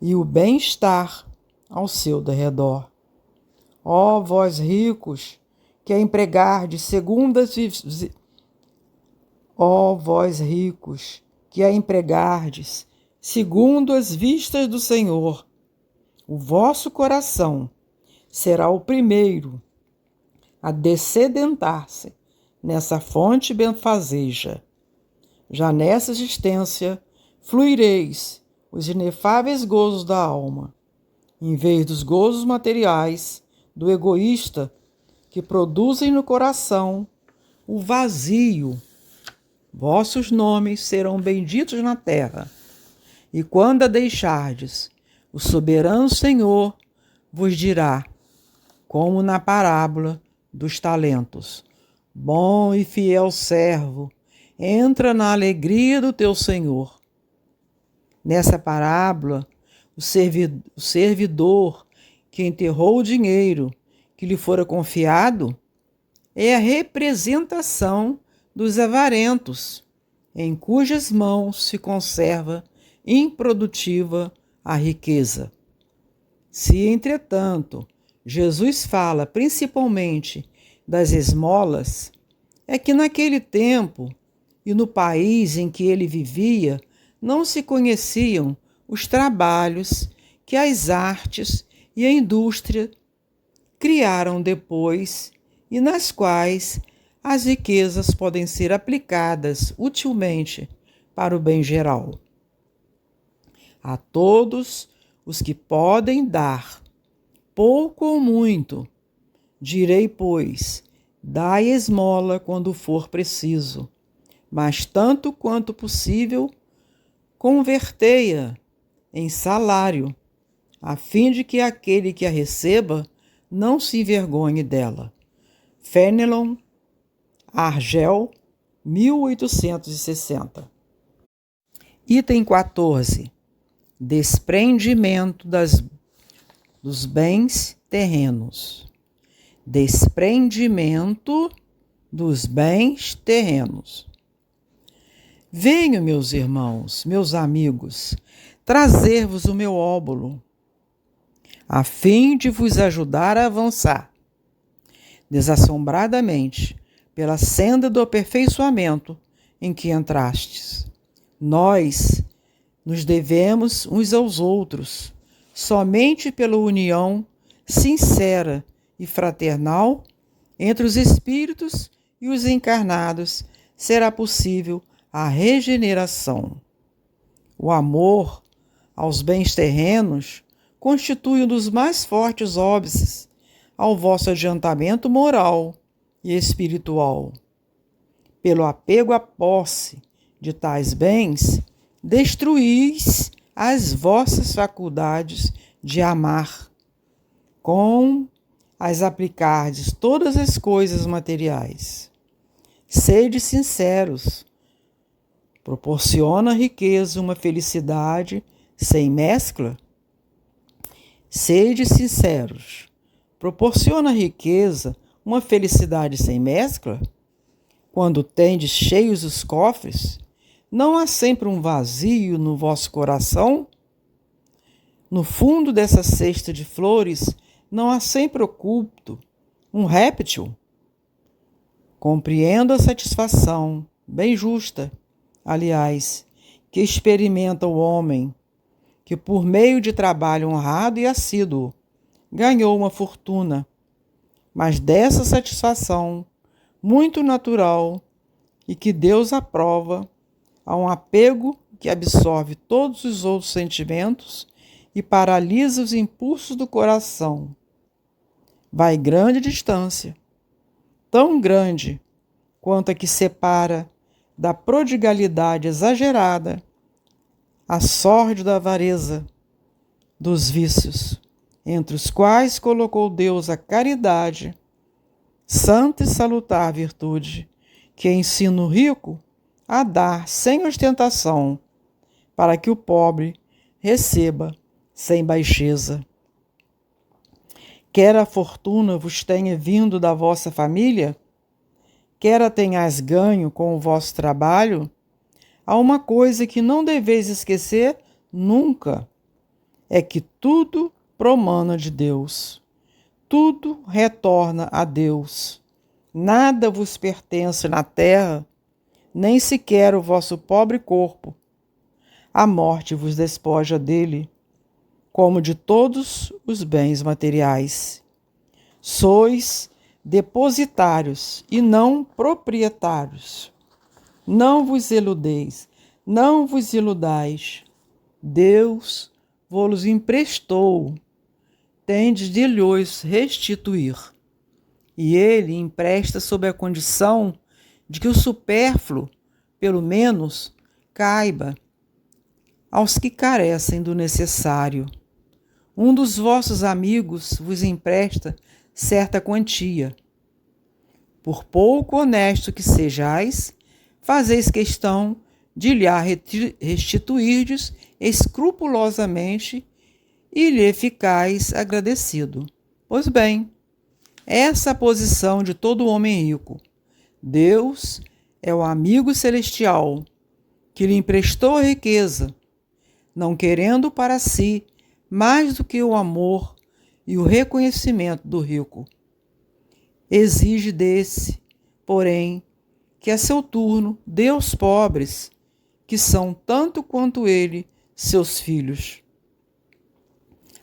e o bem-estar ao seu derredor. Ó vós ricos, que a empregardes segundo as vistas do Senhor, o vosso coração será o primeiro a descedentar-se nessa fonte benfazeja. Já nessa existência fluireis os inefáveis gozos da alma, em vez dos gozos materiais do egoísta que produzem no coração o vazio. Vossos nomes serão benditos na terra, e quando a deixardes, o soberano Senhor vos dirá, como na parábola dos talentos: bom e fiel servo, entra na alegria do teu Senhor. Nessa parábola, o servidor que enterrou o dinheiro que lhe fora confiado é a representação dos avarentos, em cujas mãos se conserva improdutiva a riqueza. Se, entretanto, Jesus fala principalmente das esmolas, é que naquele tempo e no país em que ele vivia não se conheciam os trabalhos que as artes e a indústria criaram depois e nas quais as riquezas podem ser aplicadas utilmente para o bem geral. A todos os que podem dar, pouco ou muito, direi, pois, dai esmola quando for preciso, mas tanto quanto possível, convertei-a em salário, a fim de que aquele que a receba não se envergonhe dela. Fenelon, Argel, 1860. Item 14. Desprendimento dos bens terrenos. Desprendimento dos bens terrenos. Venho, meus irmãos, meus amigos, trazer-vos o meu óbolo, a fim de vos ajudar a avançar, desassombradamente, pela senda do aperfeiçoamento em que entrastes. Nós nos devemos uns aos outros, somente pela união sincera e fraternal entre os espíritos e os encarnados será possível a regeneração. O amor aos bens terrenos constitui um dos mais fortes óbices ao vosso adiantamento moral e espiritual. Pelo apego à posse de tais bens, destruís as vossas faculdades de amar, com as aplicardes todas as coisas materiais. Sede sinceros. Proporciona a riqueza uma felicidade sem mescla? Sede sinceros. Proporciona a riqueza uma felicidade sem mescla? Quando tendes cheios os cofres, não há sempre um vazio no vosso coração? No fundo dessa cesta de flores, não há sempre oculto um réptil? Compreendo a satisfação, bem justa, aliás, que experimenta o homem, que por meio de trabalho honrado e assíduo ganhou uma fortuna, mas dessa satisfação muito natural e que Deus aprova, há um apego que absorve todos os outros sentimentos e paralisa os impulsos do coração. Vai grande distância, tão grande quanto a que separa da prodigalidade exagerada a sórdida avareza dos vícios, entre os quais colocou Deus a caridade, santa e salutar virtude, que ensina o rico a dar sem ostentação, para que o pobre receba sem baixeza. Quer a fortuna vos tenha vindo da vossa família, quer a tenhais ganho com o vosso trabalho, há uma coisa que não deveis esquecer nunca, é que tudo promana de Deus, tudo retorna a Deus. Nada vos pertence na terra, nem sequer o vosso pobre corpo. A morte vos despoja dele, como de todos os bens materiais. Sois depositários e não proprietários. Não vos iludeis, não vos iludais. Deus vos emprestou, tendes de lhos restituir. E ele empresta sob a condição de que o supérfluo, pelo menos, caiba aos que carecem do necessário. Um dos vossos amigos vos empresta certa quantia. Por pouco honesto que sejais, fazeis questão de lhe restituirdes escrupulosamente e lhe ficais agradecido. Pois bem, essa é a posição de todo homem rico. Deus é o amigo celestial que lhe emprestou a riqueza, não querendo para si mais do que o amor e o reconhecimento do rico. Exige desse, porém, que a seu turno dê aos pobres, que são tanto quanto ele seus filhos.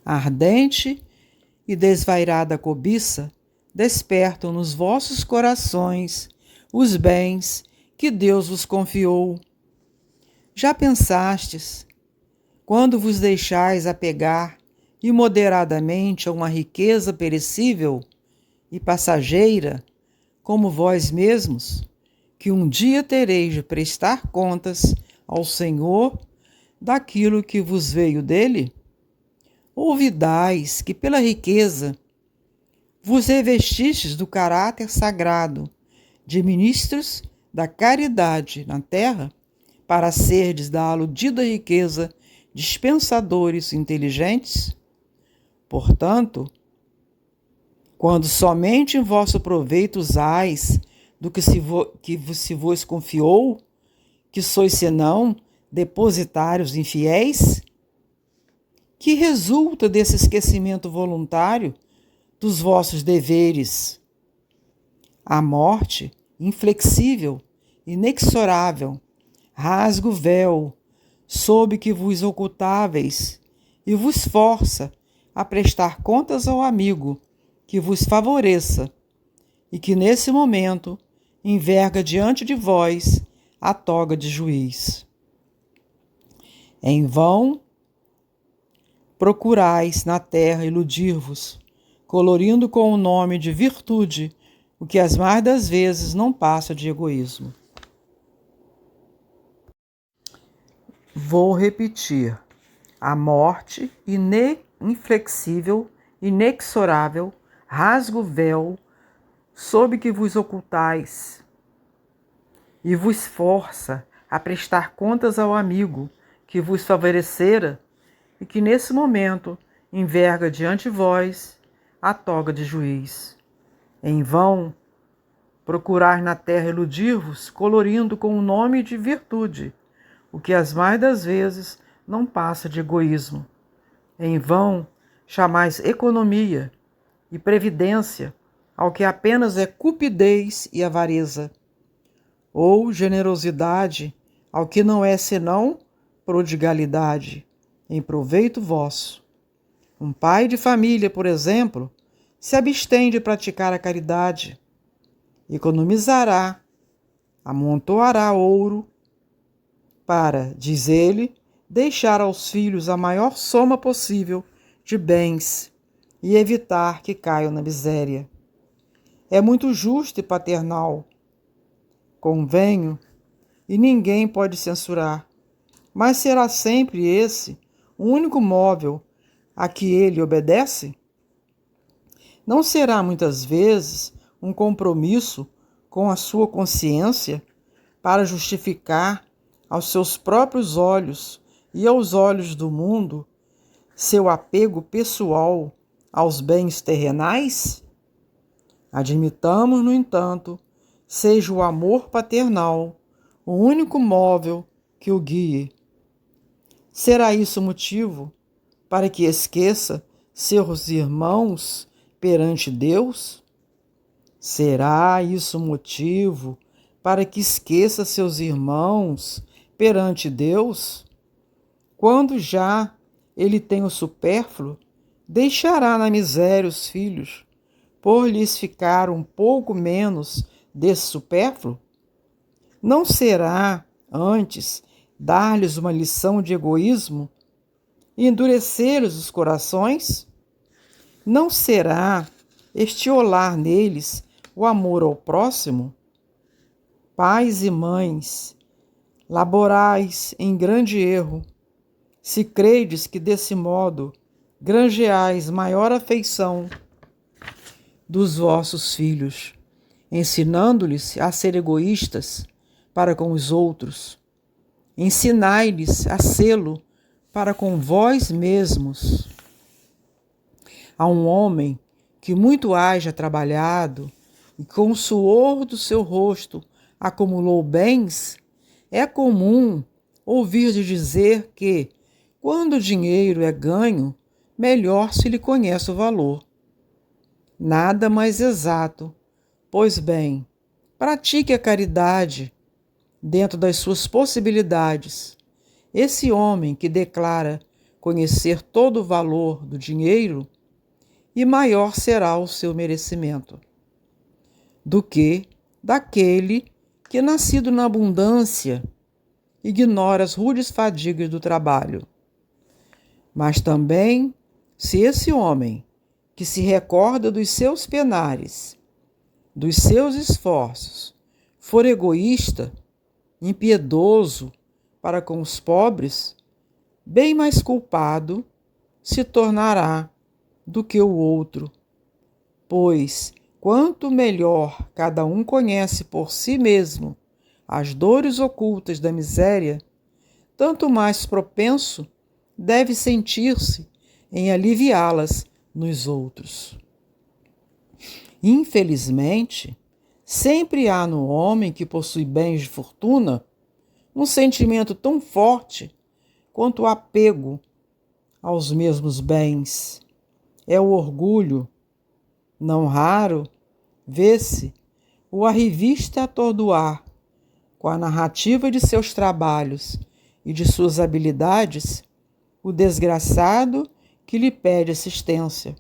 A ardente e desvairada cobiça despertam nos vossos corações os bens que Deus vos confiou. Já pensastes, quando vos deixais apegar imoderadamente a uma riqueza perecível e passageira, como vós mesmos, que um dia tereis de prestar contas ao Senhor daquilo que vos veio dele? Ouvidais que pela riqueza vos revestistes do caráter sagrado de ministros da caridade na terra, para serdes da aludida riqueza dispensadores inteligentes? Portanto, quando somente em vosso proveito usais do que se vos confiou, que sois senão depositários infiéis? Que resulta desse esquecimento voluntário dos vossos deveres? A morte, inflexível, inexorável, rasga o véu sob que vos ocultáveis e vos força a prestar contas ao amigo que vos favoreça e que nesse momento enverga diante de vós a toga de juiz. Em vão procurais na terra iludir-vos, colorindo com o nome de virtude o que as mais das vezes não passa de egoísmo. Vou repetir. A morte inflexível, inexorável, rasga o véu sob que vos ocultais e vos força a prestar contas ao amigo que vos favorecera e que nesse momento enverga diante vós a toga de juiz. Em vão procurar na terra iludir-vos, colorindo com o nome de virtude o que as mais das vezes não passa de egoísmo. Em vão chamais economia e previdência ao que apenas é cupidez e avareza, ou generosidade ao que não é senão prodigalidade, em proveito vosso. Um pai de família, por exemplo, se abstém de praticar a caridade, economizará, amontoará ouro para, diz ele, deixar aos filhos a maior soma possível de bens e evitar que caiam na miséria. É muito justo e paternal, convenho, e ninguém pode censurar, mas será sempre esse o único móvel a que ele obedece? Não será muitas vezes um compromisso com a sua consciência para justificar aos seus próprios olhos e aos olhos do mundo seu apego pessoal aos bens terrenais? Admitamos, no entanto, seja o amor paternal o único móvel que o guie. Será isso motivo para que esqueça seus irmãos perante Deus? Será isso motivo para que esqueça seus irmãos perante Deus? Quando já ele tem o supérfluo, deixará na miséria os filhos, por lhes ficar um pouco menos desse supérfluo? Não será, antes, dar-lhes uma lição de egoísmo e endurecer-lhes os corações? Não será estiolar neles o amor ao próximo? Pais e mães, laborais em grande erro, se credes que desse modo granjeais maior afeição dos vossos filhos, ensinando-lhes a ser egoístas para com os outros. Ensinai-lhes a sê-lo para com vós mesmos. A um homem que muito haja trabalhado e com o suor do seu rosto acumulou bens, é comum ouvir dizer que, quando o dinheiro é ganho, melhor se lhe conhece o valor. Nada mais exato. Pois bem, pratique a caridade dentro das suas possibilidades. Esse homem que declara conhecer todo o valor do dinheiro, e maior será o seu merecimento do que daquele que, nascido na abundância, ignora as rudes fadigas do trabalho. Mas também, se esse homem, que se recorda dos seus penares, dos seus esforços, for egoísta, impiedoso para com os pobres, bem mais culpado se tornará do que o outro, pois quanto melhor cada um conhece por si mesmo as dores ocultas da miséria, tanto mais propenso deve sentir-se em aliviá-las nos outros. Infelizmente, sempre há no homem que possui bens de fortuna um sentimento tão forte quanto o apego aos mesmos bens. É o orgulho. Não raro, vê-se o arrivista atordoar com a narrativa de seus trabalhos e de suas habilidades o desgraçado que lhe pede assistência,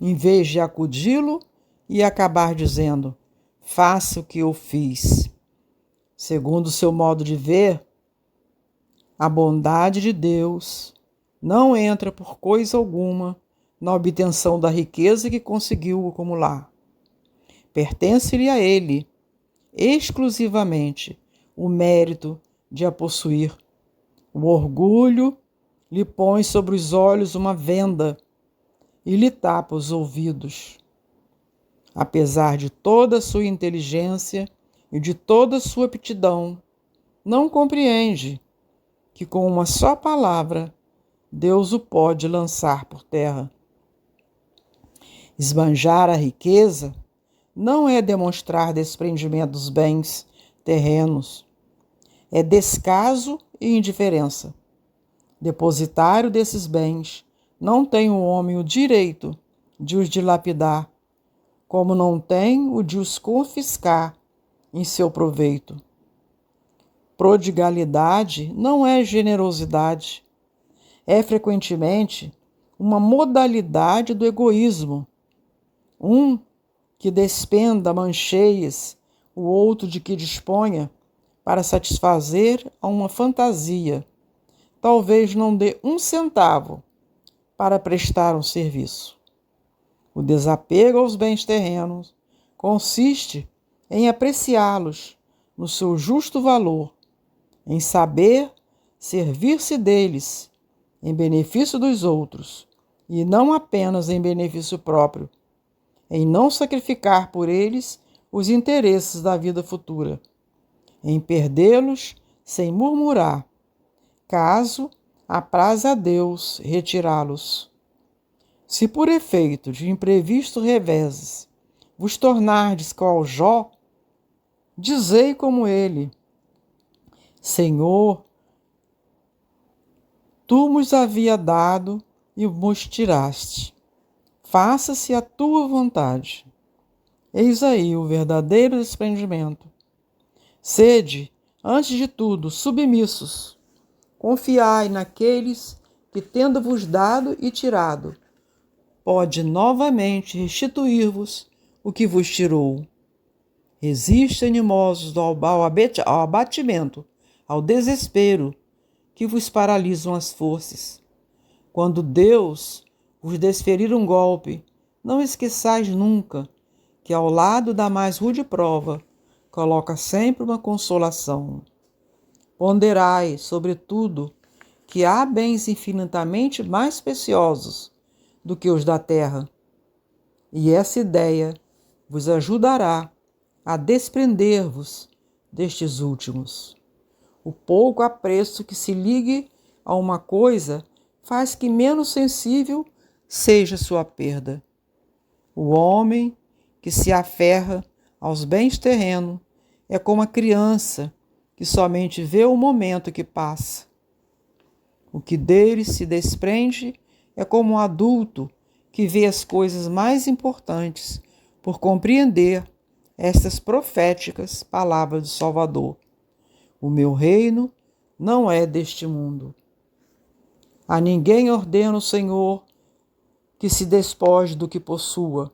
em vez de acudi-lo e acabar dizendo: faça o que eu fiz. Segundo o seu modo de ver, A bondade de Deus não entra por coisa alguma na obtenção da riqueza que conseguiu acumular. Pertence-lhe a ele, exclusivamente, o mérito de a possuir. O orgulho lhe põe sobre os olhos uma venda e lhe tapa os ouvidos. Apesar de toda a sua inteligência e de toda a sua aptidão, não compreende que com uma só palavra Deus o pode lançar por terra. Esbanjar a riqueza não é demonstrar desprendimento dos bens terrenos, é descaso e indiferença. Depositário desses bens, não tem o homem o direito de os dilapidar, como não tem o de os confiscar em seu proveito. Prodigalidade não é generosidade, é frequentemente uma modalidade do egoísmo. Um que despenda mancheias, o outro de que disponha para satisfazer a uma fantasia, talvez não dê um centavo para prestar um serviço. O desapego aos bens terrenos consiste em apreciá-los no seu justo valor, em saber servir-se deles em benefício dos outros e não apenas em benefício próprio, em não sacrificar por eles os interesses da vida futura, em perdê-los sem murmurar, caso apraza a Deus retirá-los. Se por efeito de imprevisto reveses vos tornardes qual Jó, dizei como ele: Senhor, tu nos havia dado e nos tiraste. Faça-se a tua vontade. Eis aí o verdadeiro desprendimento. Sede, antes de tudo, submissos. Confiai naqueles que, tendo-vos dado e tirado, pode novamente restituir-vos o que vos tirou. Resiste, animosos, ao abatimento, ao desespero que vos paralisam as forças. Quando Deus vos desferir um golpe, não esqueçais nunca que ao lado da mais rude prova coloca sempre uma consolação. Ponderai, sobretudo, que há bens infinitamente mais preciosos do que os da terra, e essa ideia vos ajudará a desprender-vos destes últimos. O pouco apreço que se ligue a uma coisa faz que menos sensível seja sua perda. O homem que se aferra aos bens terrenos é como a criança que somente vê o momento que passa. O que dele se desprende é como um adulto que vê as coisas mais importantes por compreender estas proféticas palavras do Salvador. O meu reino não é deste mundo. A ninguém ordena o Senhor que se despoje do que possua,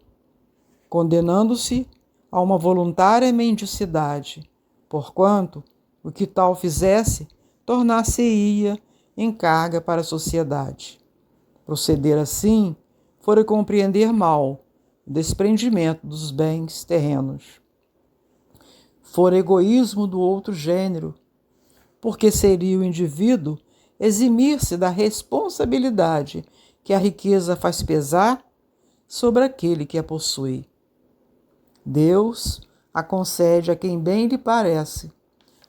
condenando-se a uma voluntária mendicidade, porquanto o que tal fizesse tornar-se-ia em carga para a sociedade. Proceder assim fora compreender mal o desprendimento dos bens terrenos. Fora egoísmo do outro gênero, porque seria o indivíduo eximir-se da responsabilidade que a riqueza faz pesar sobre aquele que a possui. Deus a concede a quem bem lhe parece,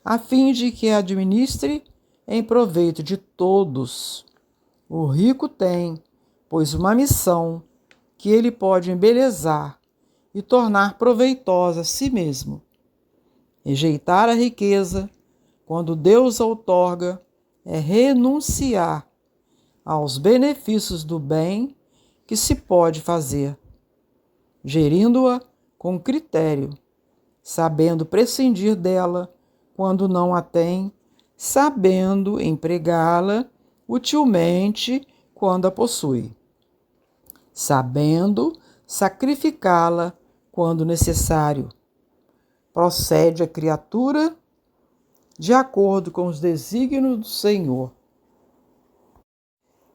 a fim de que a administre em proveito de todos. O rico tem, pois, uma missão que ele pode embelezar e tornar proveitosa a si mesmo. Rejeitar a riqueza, quando Deus a outorga, é renunciar aos benefícios do bem que se pode fazer, gerindo-a com critério, sabendo prescindir dela quando não a tem, sabendo empregá-la utilmente quando a possui, sabendo sacrificá-la quando necessário. Procede a criatura de acordo com os desígnios do Senhor.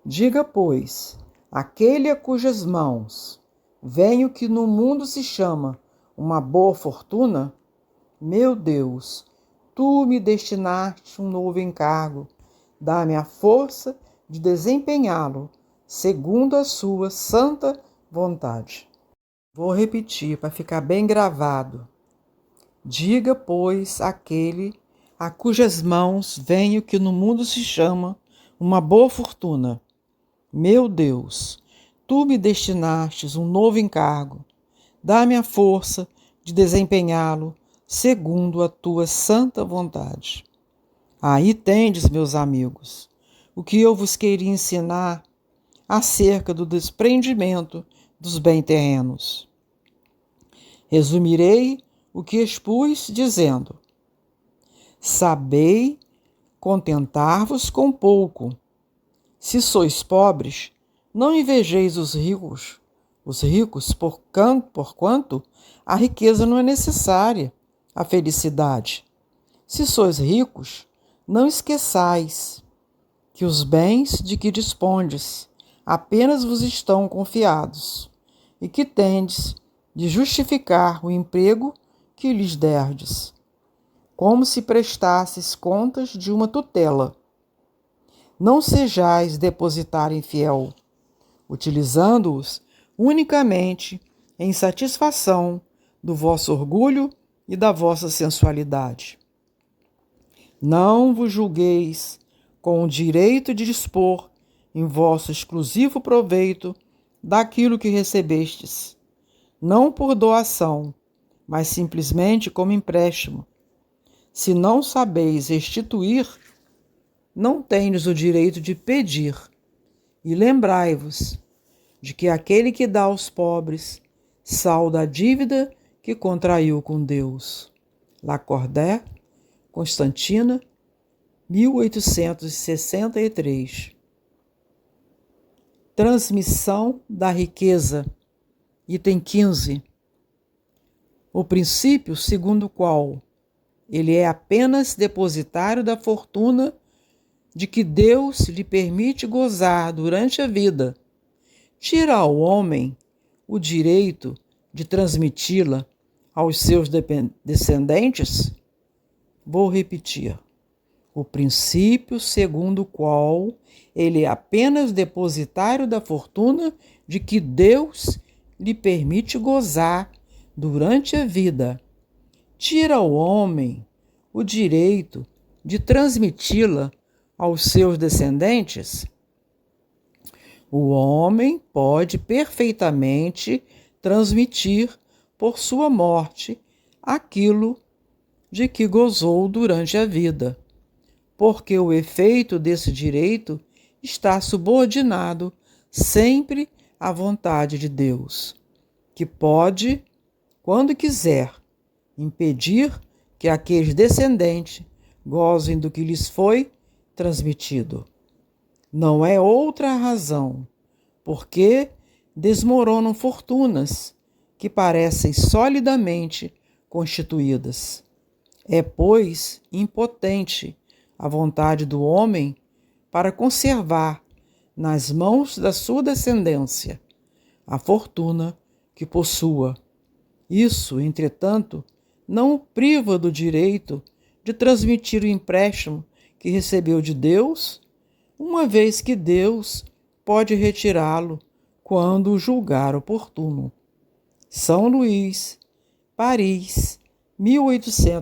Diga, pois, aquele a cujas mãos vem o que no mundo se chama uma boa fortuna: meu Deus, tu me destinaste um novo encargo, dá-me a força de desempenhá-lo, segundo a sua santa vontade. Vou repetir para ficar bem gravado. Diga, pois, aquele a cujas mãos vem o que no mundo se chama uma boa fortuna: meu Deus, tu me destinastes um novo encargo, dá-me a força de desempenhá-lo segundo a tua santa vontade. Aí tendes, meus amigos, o que eu vos queria ensinar acerca do desprendimento dos bens terrenos. Resumirei o que expus dizendo: sabei contentar-vos com pouco. Se sois pobres, não invejeis os ricos, porquanto a riqueza não é necessária à felicidade. Se sois ricos, não esqueçais que os bens de que dispondes apenas vos estão confiados, e que tendes de justificar o emprego que lhes derdes, como se prestasses contas de uma tutela. Não sejais depositário infiel, utilizando-os unicamente em satisfação do vosso orgulho e da vossa sensualidade. Não vos julgueis com o direito de dispor em vosso exclusivo proveito daquilo que recebestes, não por doação, mas simplesmente como empréstimo. Se não sabeis restituir, não tendes o direito de pedir. E lembrai-vos de que aquele que dá aos pobres salda a dívida que contraiu com Deus. Lacordaire, Constantina, 1863. Transmissão da riqueza. Item 15. O princípio segundo o qual ele é apenas depositário da fortuna de que Deus lhe permite gozar durante a vida, tira ao homem o direito de transmiti-la aos seus descendentes? Vou repetir. O princípio segundo o qual ele é apenas depositário da fortuna de que Deus lhe permite gozar durante a vida, tira ao homem o direito de transmiti-la aos seus descendentes? O homem pode perfeitamente transmitir por sua morte aquilo de que gozou durante a vida, porque o efeito desse direito está subordinado sempre à vontade de Deus, que pode, quando quiser, impedir que aqueles descendentes gozem do que lhes foi transmitido. Não é outra razão, porque desmoronam fortunas que parecem solidamente constituídas. É, pois, impotente a vontade do homem para conservar nas mãos da sua descendência a fortuna que possua. Isso, entretanto, não o priva do direito de transmitir o empréstimo que recebeu de Deus, uma vez que Deus pode retirá-lo quando o julgar oportuno. São Luís, Paris, 1800.